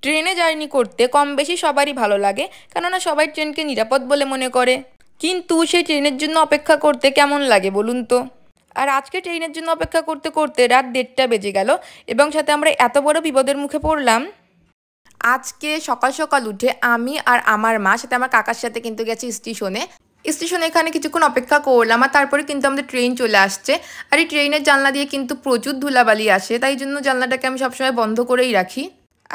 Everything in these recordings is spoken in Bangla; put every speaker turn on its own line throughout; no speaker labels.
ট্রেনে জার্নি করতে কম বেশি সবারই ভালো লাগে, কেননা সবাই ট্রেনকে নিরাপদ বলে মনে করে। কিন্তু সেই ট্রেনের জন্য অপেক্ষা করতে কেমন লাগে বলুন তো। আর আজকে ট্রেনের জন্য অপেক্ষা করতে করতে রাত 1:30 বেজে গেল, এবং সাথে আমরা এত বড় বিপদের মুখে পড়লাম। আজকে সকাল সকাল উঠে আমি আর আমার মা সাথে আমার কাকার সাথে কিন্তু গেছি স্টেশনে এখানে কিছুক্ষণ অপেক্ষা করলাম, আর তারপরে কিন্তু আমাদের ট্রেন চলে আসছে। আর এই ট্রেনের জানলা দিয়ে কিন্তু প্রচুর ধুলাবালি আসে, তাই জন্য জানলাটাকে আমি সবসময় বন্ধ করেই রাখি।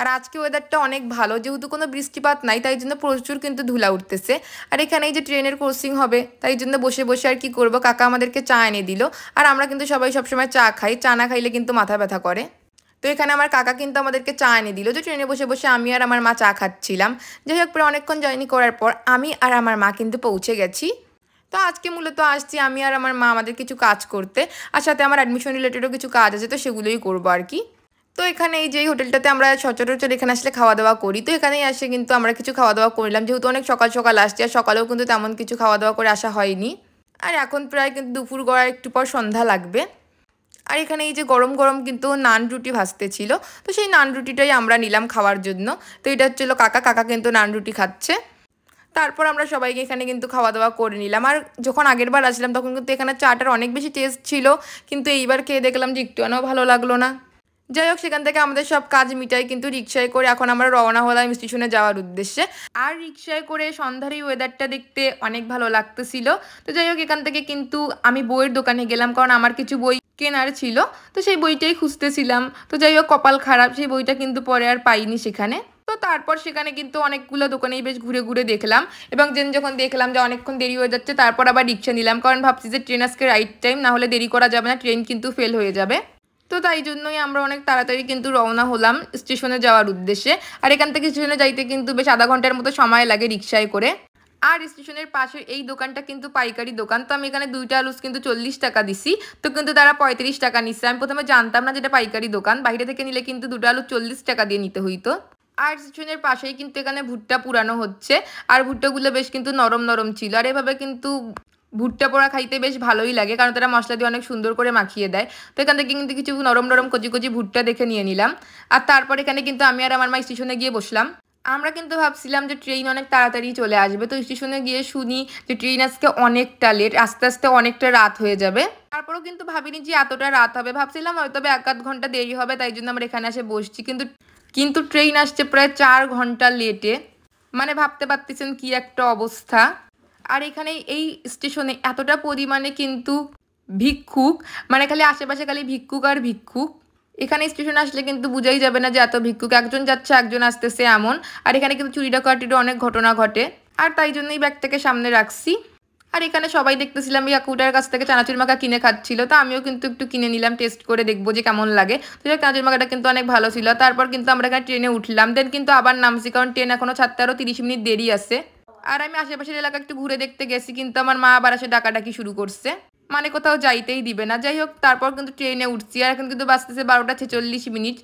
আর আজকে ওয়েদারটা অনেক ভালো, যেহেতু কোনো বৃষ্টিপাত নাই, তাই জন্য প্রচুর কিন্তু ধুলা উঠতেছে। আর এখানে এই যে ট্রেনের ক্রসিং হবে, তাই জন্য বসে বসে আর কি করব, কাকা আমাদেরকে চা এনে দিল। আর আমরা কিন্তু সবাই সবসময় চা খাই, চা না খাইলে কিন্তু মাথা ব্যথা করে। তো এখানে আমার কাকা কিন্তু আমাদেরকে চা এনে দিল, যে ট্রেনে বসে বসে আমি আর আমার মা চা খাচ্ছিলাম। যাই হোক, পরে অনেকক্ষণ জার্নি করার পর আমি আর আমার মা কিন্তু পৌঁছে গেছি। তো আজকে মূলত আসছি আমি আর আমার মা আমাদের কিছু কাজ করতে, আর সাথে আমার অ্যাডমিশন রিলেটেডও কিছু কাজ আছে, তো সেগুলোই করবো আর কি। তো এখানে এই যে হোটেলটাতে আমরা সচরাচর এখানে আসলে খাওয়া দাওয়া করি, তো এখানেই আসে কিন্তু আমরা কিছু খাওয়া দাওয়া করলাম, যেহেতু অনেক সকাল সকাল আসছি, আর সকালেও কিন্তু তেমন কিছু খাওয়া দাওয়া করে আসা হয়নি। আর এখন প্রায় কিন্তু দুপুর গড়ার একটু পর সন্ধ্যা লাগবে। আর এখানে এই যে গরম গরম কিন্তু নান রুটি ভাজতে ছিল, তো সেই নান রুটিটাই আমরা নিলাম খাওয়ার জন্য। তো এটা হচ্ছিলো কাকা কিন্তু নান রুটি খাচ্ছে। তারপর আমরা সবাইকে এখানে কিন্তু খাওয়া দাওয়া করে নিলাম। আর যখন আগের বার আসলাম তখন কিন্তু এখানে চাটার অনেক বেশি টেস্ট ছিল, কিন্তু এইবার খেয়ে দেখলাম যে একটু ভালো লাগলো না। যাই হোক, সেখান থেকে আমাদের সব কাজ মিটাই কিন্তু রিক্সায় করে এখন আমরা রওনা হলাম স্টেশনে যাওয়ার উদ্দেশ্যে। আর রিক্সায় করে সন্ধ্যার এই ওয়েদারটা দেখতে অনেক ভালো লাগতেছিল। তো যাই হোক, এখান থেকে কিন্তু আমি বইয়ের দোকানে গেলাম, কারণ আমার কিছু বই কেনার ছিল, তো সেই বইটাই খুঁজতেছিলাম। তো যাই হোক, কপাল খারাপ, সেই বইটা কিন্তু পরে আর পাইনি সেখানে। তো তারপর সেখানে কিন্তু অনেকগুলো দোকানেই বেশ ঘুরে ঘুরে দেখলাম, এবং যখন দেখলাম যে অনেকক্ষণ দেরি হয়ে যাচ্ছে, তারপর আবার রিক্সা নিলাম, কারণ ভাবছি যে ট্রেন আজকে রাইট টাইম, না হলে দেরি করা যাবে না, ট্রেন কিন্তু ফেল হয়ে যাবে। তো তাই জন্যই আমরা অনেক তাড়াতাড়ি কিন্তু রওনা হলাম স্টেশনে যাওয়ার উদ্দেশ্যে। আর এখান থেকে স্টেশনে যাইতে কিন্তু বেশ আধা ঘন্টার মতো সময় লাগে রিক্সায় করে। আর স্টেশনের পাশে এই দোকানটা কিন্তু পাইকারি দোকান, তো আমি এখানে 2টা আলুস কিন্তু 40 টাকা দিছি, তো কিন্তু তারা 35 টাকা নিচ্ছে। আমি প্রথমে জানতাম না যেটা পাইকারি দোকান, বাইরে থেকে নিলে কিন্তু 2টা আলু 40 টাকা দিয়ে নিতে হইতো। আর স্টেশনের পাশেই কিন্তু এখানে ভুট্টা পুরানো হচ্ছে, আর ভুট্টাগুলো বেশ কিন্তু নরম নরম ছিল। আর এভাবে কিন্তু ভুট্টা পোড়া খাইতে বেশ ভালোই লাগে, কারণ তারা মশলা দিয়ে অনেক সুন্দর করে মাখিয়ে দেয়। তো এখান থেকে কিন্তু কিছু নরম নরম কচি কচি ভুট্টা দেখে নিয়ে নিলাম। আর তারপর এখানে কিন্তু আমি আর আমার মা স্টেশনে গিয়ে বসলাম। আমরা কিন্তু ভাবছিলাম যে ট্রেন অনেক তাড়াতাড়ি চলে আসবে, তো স্টেশনে গিয়ে শুনি যে ট্রেন আজকে অনেকটা লেট, আস্তে আস্তে অনেকটা রাত হয়ে যাবে। তারপরেও কিন্তু ভাবিনি যে এতটা রাত হবে, ভাবছিলাম হয়তো 1-8 ঘন্টা দেরি হবে, তাই জন্য আমরা এখানে এসে বসছি। কিন্তু ট্রেন আসছে প্রায় 4 ঘন্টা লেটে, মানে ভাবতে পারতেছেন কি একটা অবস্থা। আর এখানে এই স্টেশনে এতটা পরিমাণে কিন্তু ভিক্ষুক, মানে খালি আশেপাশে খালি ভিক্ষুক আর ভিক্ষুক। এখানে স্টেশনে আসলে কিন্তু বুঝাই যাবে না যে এত ভিক্ষুক, একজন যাচ্ছে একজন আসতেছে এমন। আর এখানে কিন্তু চুরি ডাকাতিরও অনেক ঘটনা ঘটে, আর তাই জন্যই ব্যাগটাকে সামনে রাখছি। আর এখানে সবাই দেখতেছিলাম এই কাকুটার কাছ থেকে চানাচুর মাখা কিনে খাচ্ছিল, তো আমিও কিন্তু একটু কিনে নিলাম, টেস্ট করে দেখবো যে কেমন লাগে। তো চানাচুর মাখাটা কিন্তু অনেক ভালো ছিল। তারপর কিন্তু আমরা এখানে ট্রেনে উঠলাম, দেন কিন্তু আবার নামছি, কারণ ট্রেন এখনো ছাড়তে আরও 30 মিনিট দেরি আছে। আর আমি আশেপাশের এলাকা একটু ঘুরে দেখতে গেছি, কিন্তু আমার মা আবার এসে ডাকাডাকি শুরু করছে, মানে কোথাও যাইতেই দিবে না। যাই হোক, তারপর কিন্তু ট্রেনে উঠছি, আর এখন কিন্তু বাজতেছে 12টা 46 মিনিট।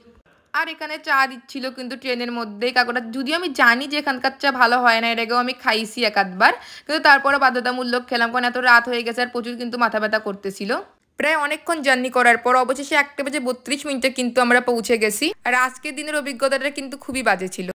আর এখানে চা দিচ্ছিল কিন্তু ট্রেনের মধ্যেই কাকুটা, যদিও আমি জানি যে এখানকার চা ভালো হয় না, এর আগেও আমি খাইছি 1-8 বার, কিন্তু তারপরে বাধ্যতামূলক খেলাম, কারণ এত রাত হয়ে গেছে আর প্রচুর কিন্তু মাথা ব্যথা করতেছিল। প্রায় অনেকক্ষণ জার্নি করার পর অবশেষে 1টা বেজে 32 মিনিটে কিন্তু আমরা পৌঁছে গেছি। আর আজকের দিনের অভিজ্ঞতাটা কিন্তু খুবই বাজে ছিল।